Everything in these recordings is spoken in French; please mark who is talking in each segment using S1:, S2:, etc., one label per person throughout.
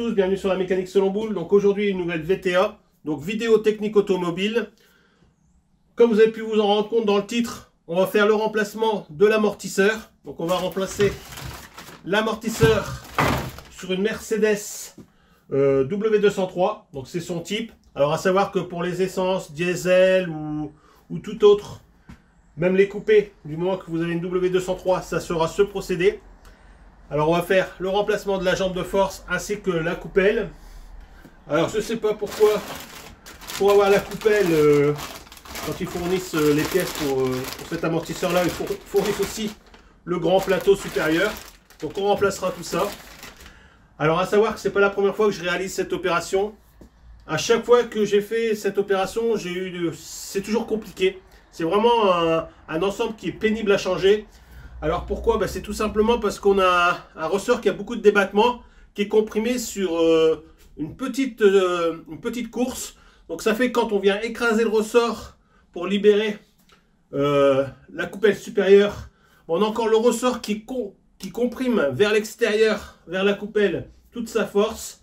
S1: tous, bienvenue sur la mécanique selon boule. Donc aujourd'hui une nouvelle VTA, donc vidéo technique automobile. Comme vous avez pu vous en rendre compte dans le titre, on va faire le remplacement de l'amortisseur. Donc on va remplacer l'amortisseur sur une Mercedes W203, donc c'est son type. Alors à savoir que pour les essences, diesel ou tout autre, même les coupés, du moment que vous avez une W203, ça sera ce procédé. Alors on va faire le remplacement de la jambe de force ainsi que la coupelle. Alors je sais pas pourquoi, pour avoir la coupelle, quand ils fournissent les pièces pour cet amortisseur là, ils fournissent aussi le grand plateau supérieur. Donc on remplacera tout ça. Alors à savoir que c'est pas la première fois que je réalise cette opération. À chaque fois que j'ai fait cette opération, c'est toujours compliqué. C'est vraiment un ensemble qui est pénible à changer. Alors pourquoi? C'est tout simplement parce qu'on a un ressort qui a beaucoup de débattement, qui est comprimé sur une petite course. Donc ça fait quand on vient écraser le ressort pour libérer la coupelle supérieure, on a encore le ressort qui comprime vers l'extérieur, vers la coupelle, toute sa force.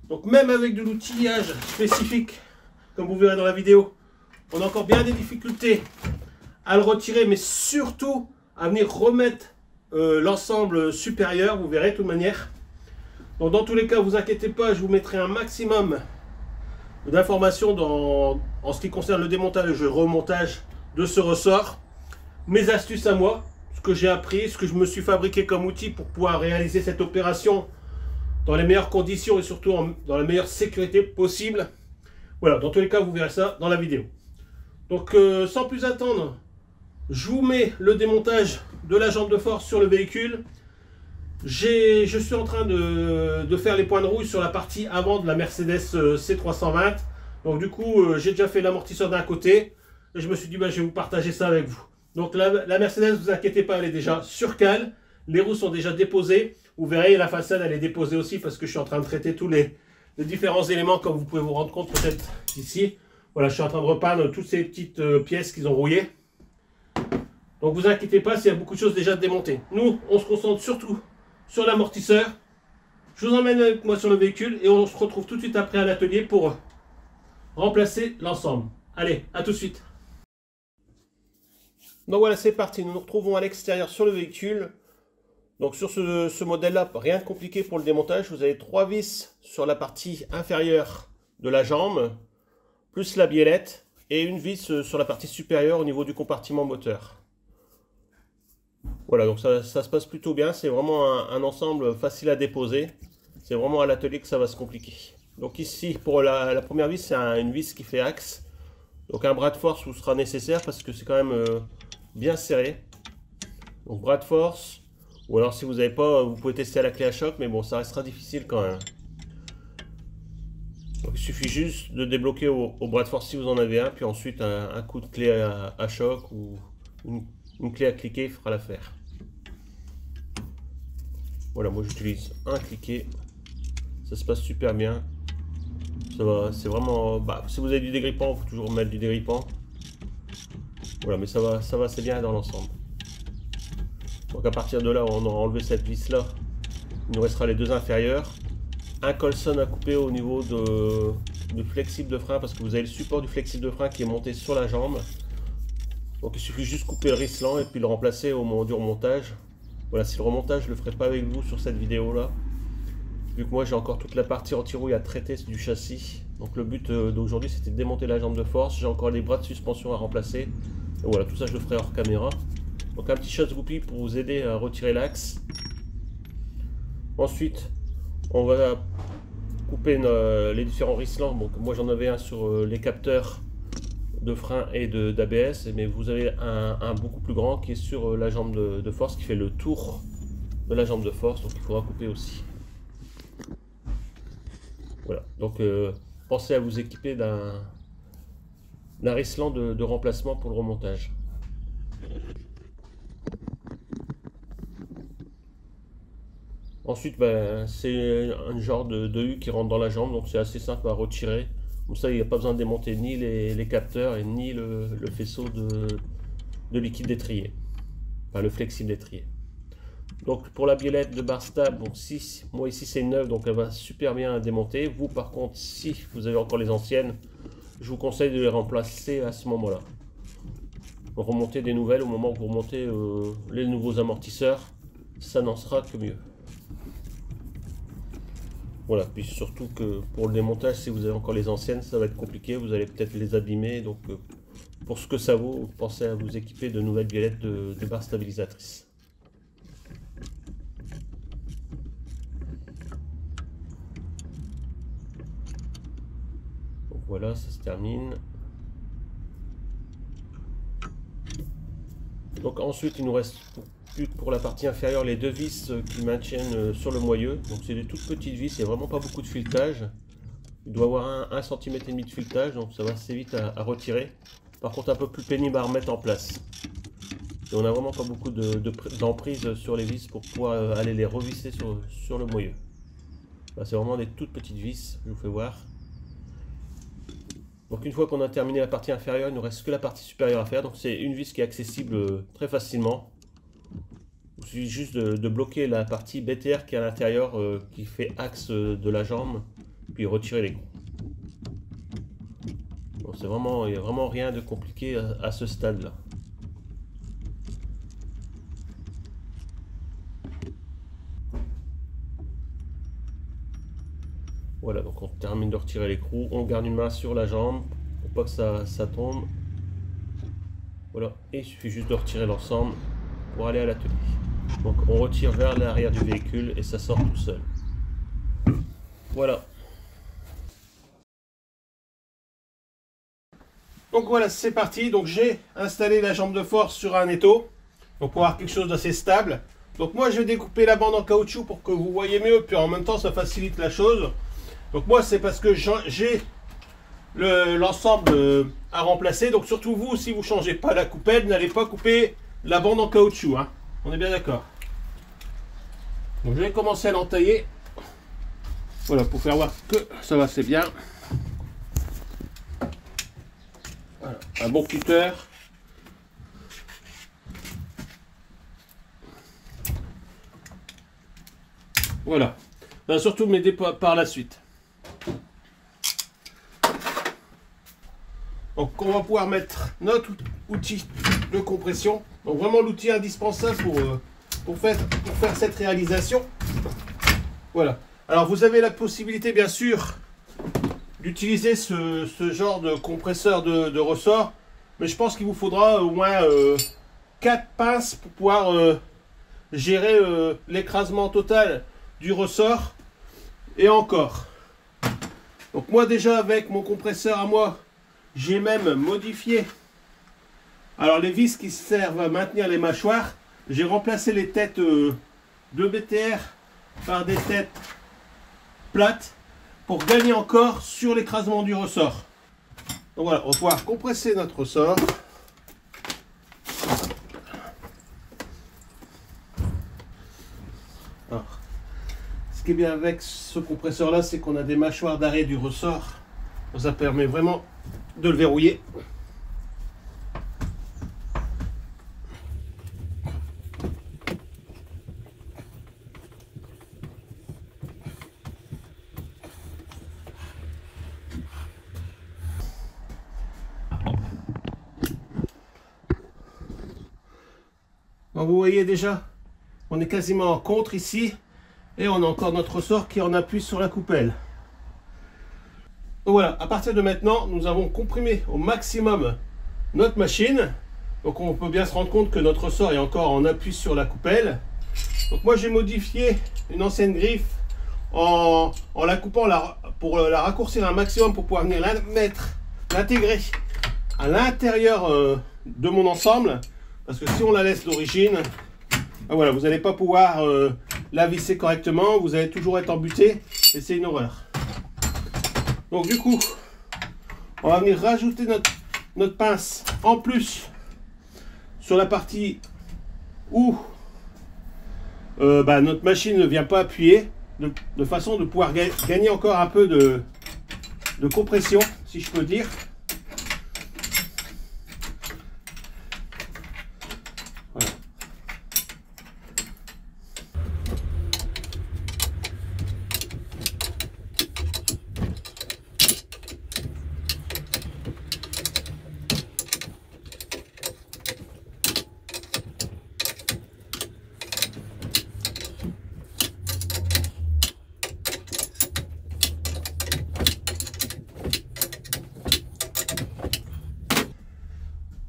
S1: Donc même avec de l'outillage spécifique, comme vous verrez dans la vidéo, on a encore bien des difficultés à le retirer, mais surtout à venir remettre l'ensemble supérieur, vous verrez de toute manière. Donc dans tous les cas, vous inquiétez pas, je vous mettrai un maximum d'informations en ce qui concerne le démontage et le remontage de ce ressort. Mes astuces à moi, ce que j'ai appris, ce que je me suis fabriqué comme outil pour pouvoir réaliser cette opération dans les meilleures conditions et surtout dans la meilleure sécurité possible. Voilà, dans tous les cas, vous verrez ça dans la vidéo. Donc sans plus attendre, je vous mets le démontage de la jambe de force sur le véhicule. Je suis en train de faire les points de rouille sur la partie avant de la Mercedes C320. Donc du coup, j'ai déjà fait l'amortisseur d'un côté. Et je me suis dit, je vais vous partager ça avec vous. Donc la Mercedes, ne vous inquiétez pas, elle est déjà sur cale. Les roues sont déjà déposées. Vous verrez, la façade, elle est déposée aussi parce que je suis en train de traiter tous les différents éléments, comme vous pouvez vous rendre compte peut-être ici. Voilà, je suis en train de repeindre toutes ces petites pièces qu'ils ont rouillées. Donc vous inquiétez pas s'il y a beaucoup de choses déjà démontées. Nous, on se concentre surtout sur l'amortisseur. Je vous emmène avec moi sur le véhicule et on se retrouve tout de suite après à l'atelier pour remplacer l'ensemble. Allez, à tout de suite. Donc voilà, c'est parti. Nous nous retrouvons à l'extérieur sur le véhicule. Donc sur ce modèle-là, rien de compliqué pour le démontage. Vous avez 3 vis sur la partie inférieure de la jambe, plus la biellette, et une vis sur la partie supérieure au niveau du compartiment moteur. Voilà, donc ça se passe plutôt bien. C'est vraiment un ensemble facile à déposer. C'est vraiment à l'atelier que ça va se compliquer. Donc ici, pour la première vis, c'est une vis qui fait axe. Donc un bras de force vous sera nécessaire parce que c'est quand même bien serré. Donc bras de force. Ou alors si vous n'avez pas, vous pouvez tester à la clé à choc. Mais bon, ça restera difficile quand même. Donc il suffit juste de débloquer au bras de force si vous en avez un. Puis ensuite un coup de clé à choc ou une clé à cliquer fera l'affaire. Voilà, moi j'utilise un cliquet. Ça se passe super bien. Ça va, c'est vraiment... si vous avez du dégrippant, il faut toujours mettre du dégrippant. Voilà, mais ça va assez bien dans l'ensemble. Donc à partir de là, on aura enlevé cette vis là. Il nous restera les deux inférieurs. Un colson à couper au niveau du flexible de frein, parce que vous avez le support du flexible de frein qui est monté sur la jambe. Donc il suffit juste de couper le rislant et puis le remplacer au moment du remontage. Voilà, si le remontage je le ferai pas avec vous sur cette vidéo là, vu que moi j'ai encore toute la partie anti-rouille à traiter du châssis. Donc le but d'aujourd'hui c'était de démonter la jambe de force. J'ai encore les bras de suspension à remplacer. Et voilà, tout ça je le ferai hors caméra. Donc un petit chasse goupille pour vous aider à retirer l'axe. Ensuite on va couper les différents rislants. Donc moi j'en avais un sur les capteurs de frein et d'ABS, mais vous avez un beaucoup plus grand qui est sur la jambe de force, qui fait le tour de la jambe de force, donc il faudra couper aussi. Voilà, donc pensez à vous équiper d'un rislant de remplacement pour le remontage. Ensuite, c'est un genre de U qui rentre dans la jambe, donc c'est assez simple à retirer. Comme ça, il n'y a pas besoin de démonter ni les capteurs et ni le faisceau de liquide d'étrier. Enfin, le flexible d'étrier. Donc pour la biellette de barre stable, donc si moi ici c'est une neuve, donc elle va super bien démonter. Vous par contre, si vous avez encore les anciennes, je vous conseille de les remplacer à ce moment-là. Remonter des nouvelles au moment où vous remontez les nouveaux amortisseurs, ça n'en sera que mieux. Voilà, puis surtout que pour le démontage, si vous avez encore les anciennes, ça va être compliqué, vous allez peut-être les abîmer, donc pour ce que ça vaut, pensez à vous équiper de nouvelles biellettes de barres stabilisatrices. Donc voilà, ça se termine. Donc ensuite, il nous reste plus que pour la partie inférieure les deux vis qui maintiennent sur le moyeu. Donc c'est des toutes petites vis, il n'y a vraiment pas beaucoup de filetage. Il doit avoir 1,5 cm de filetage, donc ça va assez vite à retirer. Par contre, un peu plus pénible à remettre en place. Et on n'a vraiment pas beaucoup d'emprise sur les vis pour pouvoir aller les revisser sur le moyeu. C'est vraiment des toutes petites vis, je vous fais voir. Donc une fois qu'on a terminé la partie inférieure, il ne nous reste que la partie supérieure à faire. Donc c'est une vis qui est accessible très facilement. Il suffit juste de bloquer la partie BTR qui est à l'intérieur, qui fait axe de la jambe, puis retirer les gros. Donc il n'y a vraiment rien de compliqué à ce stade-là. Voilà, donc on termine de retirer l'écrou, on garde une main sur la jambe pour pas que ça tombe. Voilà, et il suffit juste de retirer l'ensemble pour aller à l'atelier. Donc on retire vers l'arrière du véhicule et ça sort tout seul. Voilà. Donc voilà, c'est parti. Donc j'ai installé la jambe de force sur un étau donc pour avoir quelque chose d'assez stable. Donc moi je vais découper la bande en caoutchouc pour que vous voyez mieux, puis en même temps ça facilite la chose. Donc moi c'est parce que j'ai l'ensemble à remplacer. Donc surtout vous, si vous ne changez pas la coupelle, n'allez pas couper la bande en caoutchouc, hein. On est bien d'accord. Donc je vais commencer à l'entailler. Voilà, pour faire voir que ça va, c'est bien. Voilà, un bon cutter. Voilà. Ben, surtout m'aider par la suite. Donc on va pouvoir mettre notre outil de compression. Donc vraiment l'outil indispensable pour faire cette réalisation. Voilà. Alors vous avez la possibilité bien sûr d'utiliser ce genre de compresseur de ressort. Mais je pense qu'il vous faudra au moins 4 pinces pour pouvoir gérer l'écrasement total du ressort. Et encore. Donc moi déjà avec mon compresseur à moi, j'ai même modifié. Alors les vis qui servent à maintenir les mâchoires, j'ai remplacé les têtes de BTR par des têtes plates pour gagner encore sur l'écrasement du ressort. Donc voilà, on va pouvoir compresser notre ressort. Alors, ce qui est bien avec ce compresseur là, c'est qu'on a des mâchoires d'arrêt du ressort. Ça permet vraiment de le verrouiller. Donc vous voyez déjà, on est quasiment en contre ici et on a encore notre ressort qui en appuie sur la coupelle. Donc voilà, à partir de maintenant, nous avons comprimé au maximum notre machine. Donc on peut bien se rendre compte que notre ressort est encore en appui sur la coupelle. Donc moi j'ai modifié une ancienne griffe en la coupant pour la raccourcir un maximum pour pouvoir venir l'intégrer à l'intérieur de mon ensemble. Parce que si on la laisse d'origine, voilà, vous n'allez pas pouvoir la visser correctement, vous allez toujours être embuté et c'est une horreur. Donc du coup, on va venir rajouter notre pince en plus sur la partie où notre machine ne vient pas appuyer, de façon de pouvoir gagner encore un peu de compression, si je peux dire. Voilà.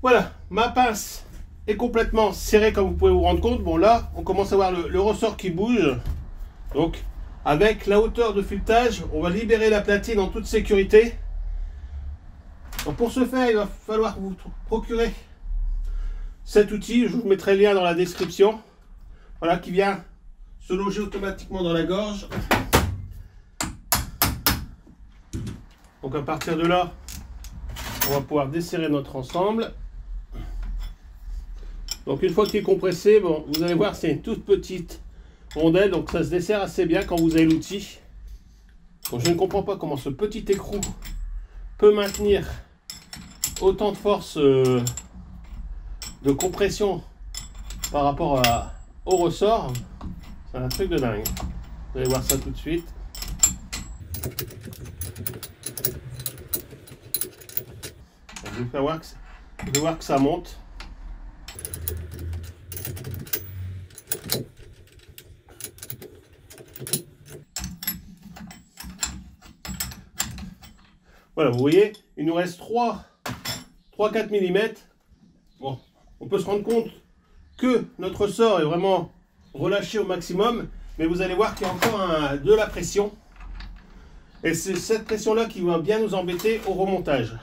S1: Voilà, ma pince est complètement serrée comme vous pouvez vous rendre compte. Bon là, on commence à voir le ressort qui bouge. Donc, avec la hauteur de filetage, on va libérer la platine en toute sécurité. Donc pour ce faire, il va falloir vous procurer cet outil. Je vous mettrai le lien dans la description. Voilà, qui vient se loger automatiquement dans la gorge. Donc à partir de là, on va pouvoir desserrer notre ensemble. Donc une fois qu'il est compressé, bon, vous allez voir, c'est une toute petite rondelle, donc ça se dessert assez bien quand vous avez l'outil. Donc je ne comprends pas comment ce petit écrou peut maintenir autant de force de compression par rapport au ressort. C'est un truc de dingue. Vous allez voir ça tout de suite. Je vais voir que ça monte. Voilà, vous voyez, il nous reste 3-4 mm. Bon, on peut se rendre compte que notre ressort est vraiment relâché au maximum, mais vous allez voir qu'il y a encore de la pression. Et c'est cette pression-là qui va bien nous embêter au remontage.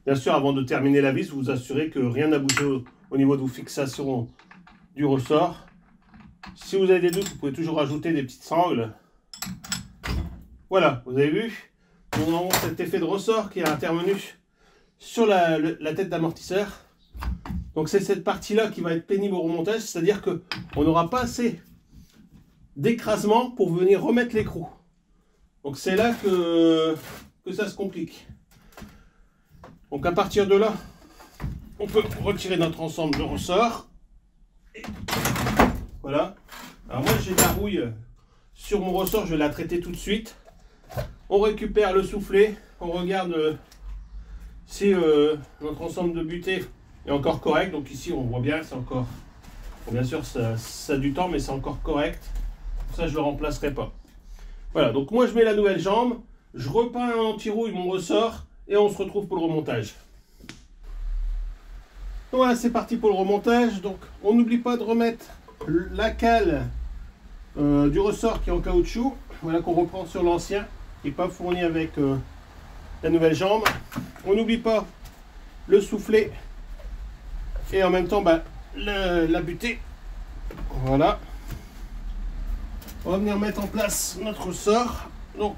S1: Bien sûr, avant de terminer la vis, vous vous assurez que rien n'a bougé au niveau de vos fixations du ressort. Si vous avez des doutes, vous pouvez toujours rajouter des petites sangles. Voilà, vous avez vu, nous avons cet effet de ressort qui est intervenu sur la tête d'amortisseur. Donc c'est cette partie-là qui va être pénible au remontage, c'est-à-dire qu'on n'aura pas assez d'écrasement pour venir remettre l'écrou. Donc c'est là que ça se complique. Donc à partir de là, on peut retirer notre ensemble de ressort. Et voilà. Alors moi j'ai de la rouille sur mon ressort, je vais la traiter tout de suite. On récupère le soufflet, on regarde si notre ensemble de butée est encore correct. Donc ici on voit bien, c'est encore... Bon, bien sûr ça a du temps, mais c'est encore correct. Ça je ne le remplacerai pas. Voilà, donc moi je mets la nouvelle jambe, je repeins en anti-rouille mon ressort. Et on se retrouve pour le remontage. Voilà, c'est parti pour le remontage. Donc, on n'oublie pas de remettre la cale du ressort qui est en caoutchouc. Voilà, qu'on reprend sur l'ancien, qui n'est pas fourni avec la nouvelle jambe. On n'oublie pas le soufflet et en même temps la butée. Voilà. On va venir mettre en place notre ressort. Donc,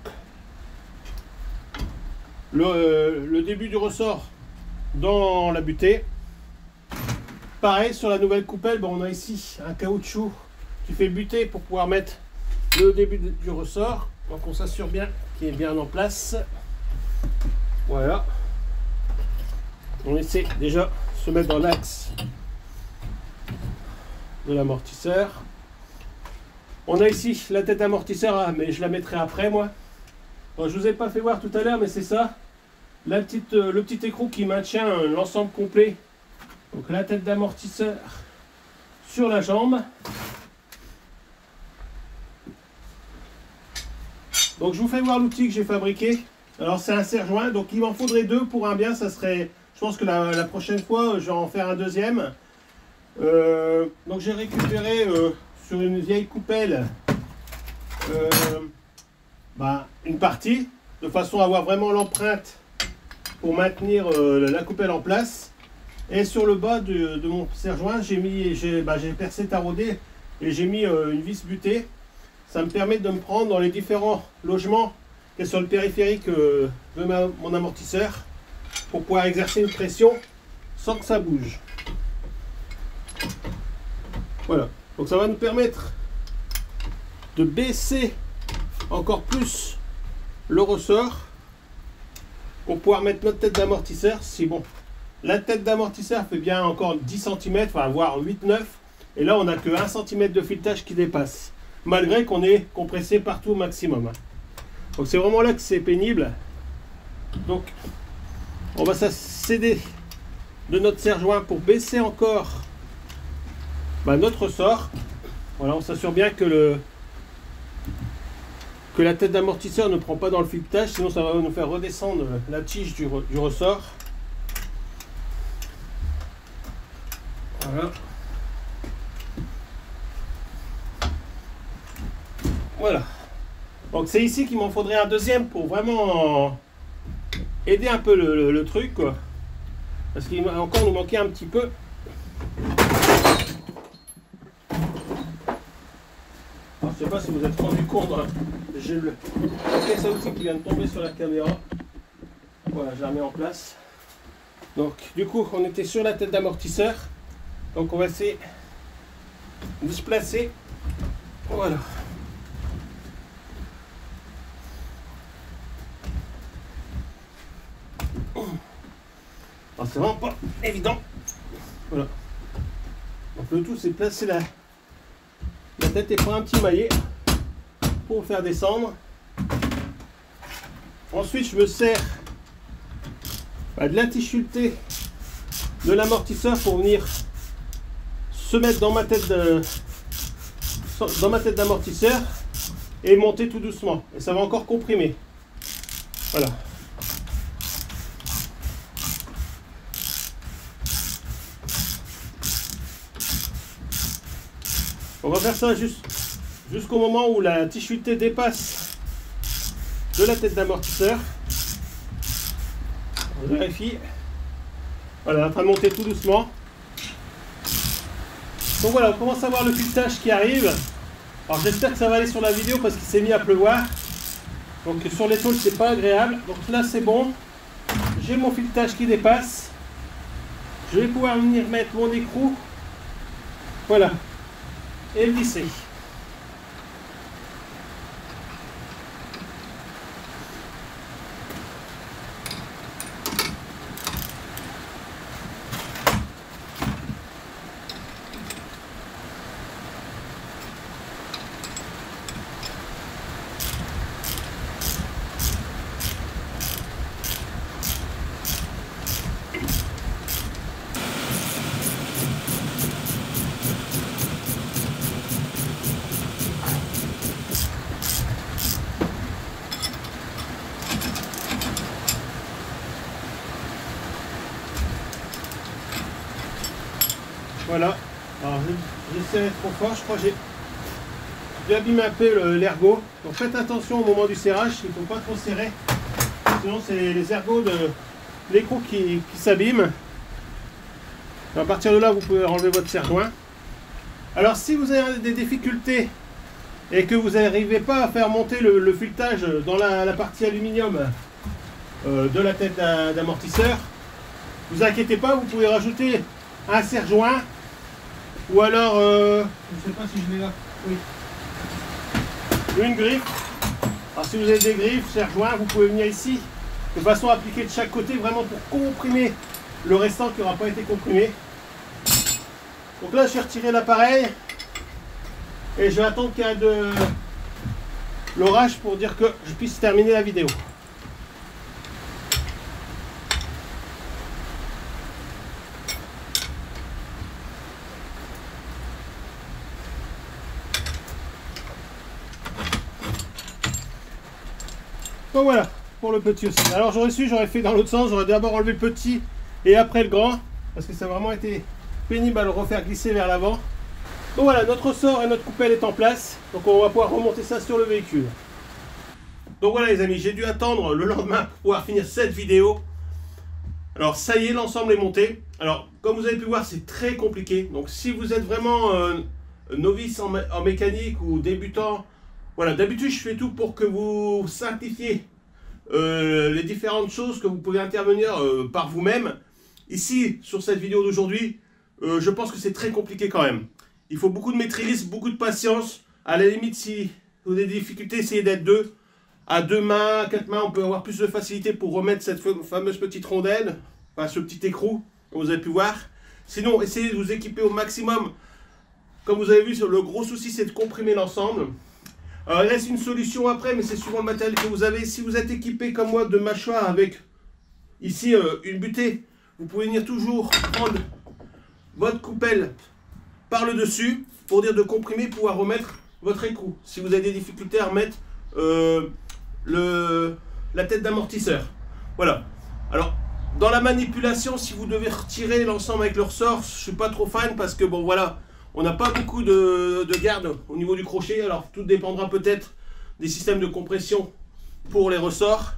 S1: le début du ressort dans la butée. Pareil sur la nouvelle coupelle, on a ici un caoutchouc qui fait butée pour pouvoir mettre le début du ressort. Donc on s'assure bien qu'il est bien en place. Voilà. On essaie déjà de se mettre dans l'axe de l'amortisseur. On a ici la tête d'amortisseur, mais je la mettrai après moi. Bon, je ne vous ai pas fait voir tout à l'heure, mais c'est ça. Le petit écrou qui maintient l'ensemble complet. Donc la tête d'amortisseur sur la jambe. Donc je vous fais voir l'outil que j'ai fabriqué. Alors c'est un serre-joint, donc il m'en faudrait deux pour un bien. Ça serait, je pense que la prochaine fois, je vais en faire un deuxième. Donc j'ai récupéré sur une vieille coupelle une partie, de façon à avoir vraiment l'empreinte pour maintenir la coupelle en place. Et sur le bas de mon serre-joint, j'ai percé taraudé et j'ai mis une vis butée. Ça me permet de me prendre dans les différents logements qui sont sur le périphérique de mon amortisseur pour pouvoir exercer une pression sans que ça bouge. Voilà, donc ça va nous permettre de baisser encore plus le ressort pour pouvoir mettre notre tête d'amortisseur. Si bon, la tête d'amortisseur fait bien encore 10 cm, enfin voire 8-9, et là on n'a que 1 cm de filetage qui dépasse, malgré qu'on est compressé partout au maximum. Donc c'est vraiment là que c'est pénible. Donc on va s'aider de notre serre-joint pour baisser encore notre ressort. Voilà, on s'assure bien que la tête d'amortisseur ne prend pas dans le filetage, sinon ça va nous faire redescendre la tige du ressort. Voilà. Voilà. Donc c'est ici qu'il m'en faudrait un deuxième pour vraiment aider un peu le truc, quoi. Parce qu'il va encore nous manquer un petit peu. Alors, je sais pas si vous êtes rendu compte, hein. J'ai la caisse à outils qui vient de tomber sur la caméra. Voilà, je la remets en place. Donc du coup on était sur la tête d'amortisseur. Donc on va essayer de se placer. Voilà. C'est vraiment pas évident. Voilà. Donc le tout c'est placer la tête et prendre un petit maillet pour le faire descendre. Ensuite je me sers de l'inti-sculpté de l'amortisseur pour venir se mettre dans ma tête d'amortisseur et monter tout doucement. Et ça va encore comprimer. Voilà. On va faire ça jusqu'au moment où la tige-filetée dépasse de la tête d'amortisseur. On vérifie. Voilà, en train de monter tout doucement. Donc voilà, on commence à voir le filetage qui arrive. Alors j'espère que ça va aller sur la vidéo parce qu'il s'est mis à pleuvoir. Donc sur les tôles c'est pas agréable. Donc là c'est bon. J'ai mon filetage qui dépasse. Je vais pouvoir venir mettre mon écrou. Voilà. Et le lisser. Voilà, alors j'essaie d'être trop fort, je crois que j'ai abîmé un peu l'ergot. Donc faites attention au moment du serrage, il ne faut pas trop serrer, sinon c'est les ergots de l'écrou qui s'abîment. À partir de là, vous pouvez enlever votre serre-joint. Alors si vous avez des difficultés et que vous n'arrivez pas à faire monter le filetage dans la partie aluminium de la tête d'amortisseur, ne vous inquiétez pas, vous pouvez rajouter un serre-joint. Ou alors, je ne sais pas si je l'ai là, oui, une griffe. Alors si vous avez des griffes, serre-joint, vous pouvez venir ici, de façon à appliquer de chaque côté, vraiment pour comprimer le restant qui n'aura pas été comprimé. Donc là, je vais retirer l'appareil, et je vais attendre qu'il y ait de l'orage pour dire que je puisse terminer la vidéo. Donc voilà, pour le petit aussi. Alors j'aurais fait dans l'autre sens, j'aurais d'abord enlevé le petit et après le grand, parce que ça a vraiment été pénible à le refaire glisser vers l'avant. Donc voilà, notre ressort et notre coupelle est en place, donc on va pouvoir remonter ça sur le véhicule. Donc voilà les amis, j'ai dû attendre le lendemain pour pouvoir finir cette vidéo. Alors ça y est, l'ensemble est monté. Alors comme vous avez pu voir, c'est très compliqué, donc si vous êtes vraiment novice en mécanique ou débutant, voilà, d'habitude je fais tout pour que vous simplifiez les différentes choses, que vous pouvez intervenir par vous-même. Ici, sur cette vidéo d'aujourd'hui, je pense que c'est très compliqué quand même. Il faut beaucoup de maîtrise, beaucoup de patience. À la limite, si vous avez des difficultés, essayez d'être deux. À 2 mains, 4 mains, on peut avoir plus de facilité pour remettre cette fameuse petite rondelle, enfin ce petit écrou, comme vous avez pu voir. Sinon, essayez de vous équiper au maximum. Comme vous avez vu, le gros souci, c'est de comprimer l'ensemble. Il reste une solution après, mais c'est suivant le matériel que vous avez. Si vous êtes équipé comme moi de mâchoire avec ici une butée vous pouvez venir toujours prendre votre coupelle par le dessus pour dire de comprimer, pouvoir remettre votre écrou. Si vous avez des difficultés à remettre la tête d'amortisseur. Voilà. Alors, dans la manipulation, si vous devez retirer l'ensemble avec le ressort, je ne suis pas trop fan parce que bon voilà, on n'a pas beaucoup de garde au niveau du crochet. Alors tout dépendra peut-être des systèmes de compression pour les ressorts.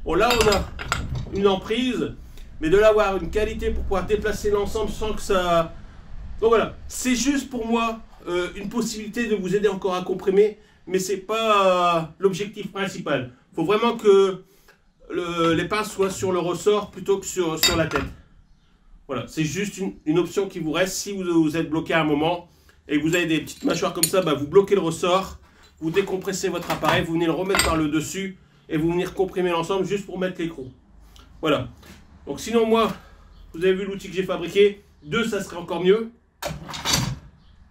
S1: Bon là on a une emprise, mais de l'avoir une qualité pour pouvoir déplacer l'ensemble sans que ça... Donc voilà, c'est juste pour moi une possibilité de vous aider encore à comprimer, mais c'est pas l'objectif principal. Il faut vraiment que les pinces soient sur le ressort plutôt que sur la tête. Voilà, c'est juste une option qui vous reste si vous êtes bloqué à un moment et que vous avez des petites mâchoires comme ça, bah vous bloquez le ressort, vous décompressez votre appareil, vous venez le remettre par le dessus et vous venez comprimer l'ensemble juste pour mettre l'écrou. Voilà. Donc sinon moi, vous avez vu l'outil que j'ai fabriqué, 2 ça serait encore mieux.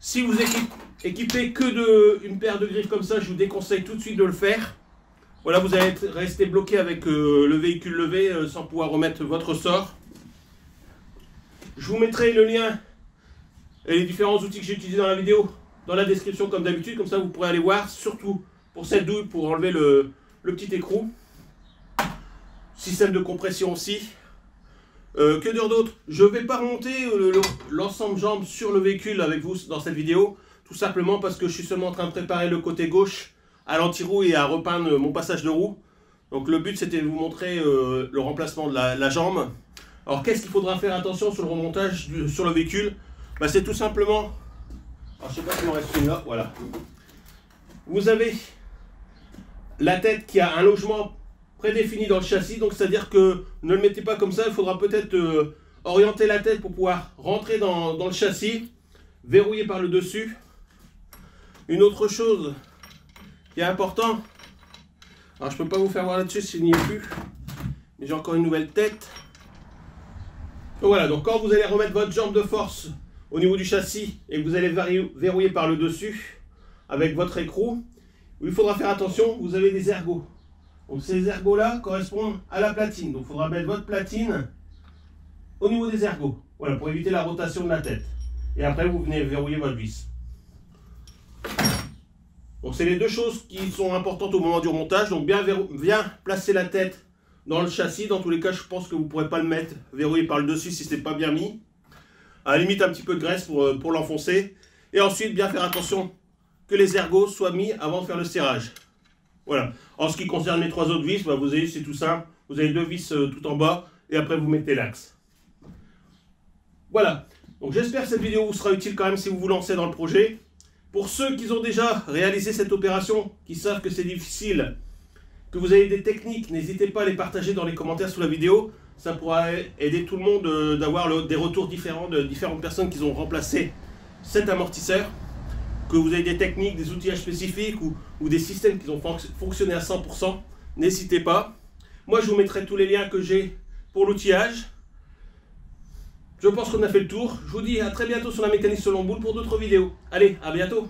S1: Si vous équipez que une paire de griffes comme ça, je vous déconseille tout de suite de le faire. Voilà, vous allez rester bloqué avec le véhicule levé sans pouvoir remettre votre ressort. Je vous mettrai le lien et les différents outils que j'ai utilisés dans la vidéo dans la description comme d'habitude, comme ça vous pourrez aller voir, surtout pour cette douille pour enlever le petit écrou. Système de compression aussi. Que dire d'autre? Je ne vais pas remonter l'ensemble jambes sur le véhicule avec vous dans cette vidéo, tout simplement parce que je suis seulement en train de préparer le côté gauche à l'anti-roue et à repeindre mon passage de roue. Donc le but c'était de vous montrer le remplacement de la jambe. Alors qu'est-ce qu'il faudra faire attention sur le remontage sur le véhicule? Bah, c'est tout simplement... Alors, je sais pas s'il en reste une là, voilà. Vous avez la tête qui a un logement prédéfini dans le châssis, donc c'est-à-dire que ne le mettez pas comme ça, il faudra peut-être orienter la tête pour pouvoir rentrer dans le châssis, verrouiller par le dessus. Une autre chose qui est important, alors je peux pas vous faire voir là-dessus s'il n'y est plus, mais j'ai encore une nouvelle tête. Donc voilà, donc quand vous allez remettre votre jambe de force au niveau du châssis et que vous allez verrouiller par le dessus avec votre écrou, il faudra faire attention, vous avez des ergots. Donc ces ergots là correspondent à la platine, donc il faudra mettre votre platine au niveau des ergots, voilà, pour éviter la rotation de la tête. Et après vous venez verrouiller votre vis. Donc c'est les deux choses qui sont importantes au moment du remontage, donc bien placer la tête dans le châssis. Dans tous les cas je pense que vous ne pourrez pas le mettre verrouillé par le dessus si ce n'est pas bien mis. À la limite un petit peu de graisse pour l'enfoncer. Et ensuite bien faire attention que les ergots soient mis avant de faire le serrage. Voilà. En ce qui concerne les 3 autres vis, bah, vous avez, c'est tout simple. Vous avez 2 vis tout en bas et après vous mettez l'axe. Voilà. Donc j'espère que cette vidéo vous sera utile quand même si vous vous lancez dans le projet. Pour ceux qui ont déjà réalisé cette opération, qui savent que c'est difficile, que vous avez des techniques, n'hésitez pas à les partager dans les commentaires sous la vidéo. Ça pourra aider tout le monde d'avoir des retours différents de différentes personnes qui ont remplacé cet amortisseur. Que vous avez des techniques, des outillages spécifiques ou des systèmes qui ont fonctionné à 100%, n'hésitez pas. Moi, je vous mettrai tous les liens que j'ai pour l'outillage. Je pense qu'on a fait le tour. Je vous dis à très bientôt sur la mécanique selon boule pour d'autres vidéos. Allez, à bientôt!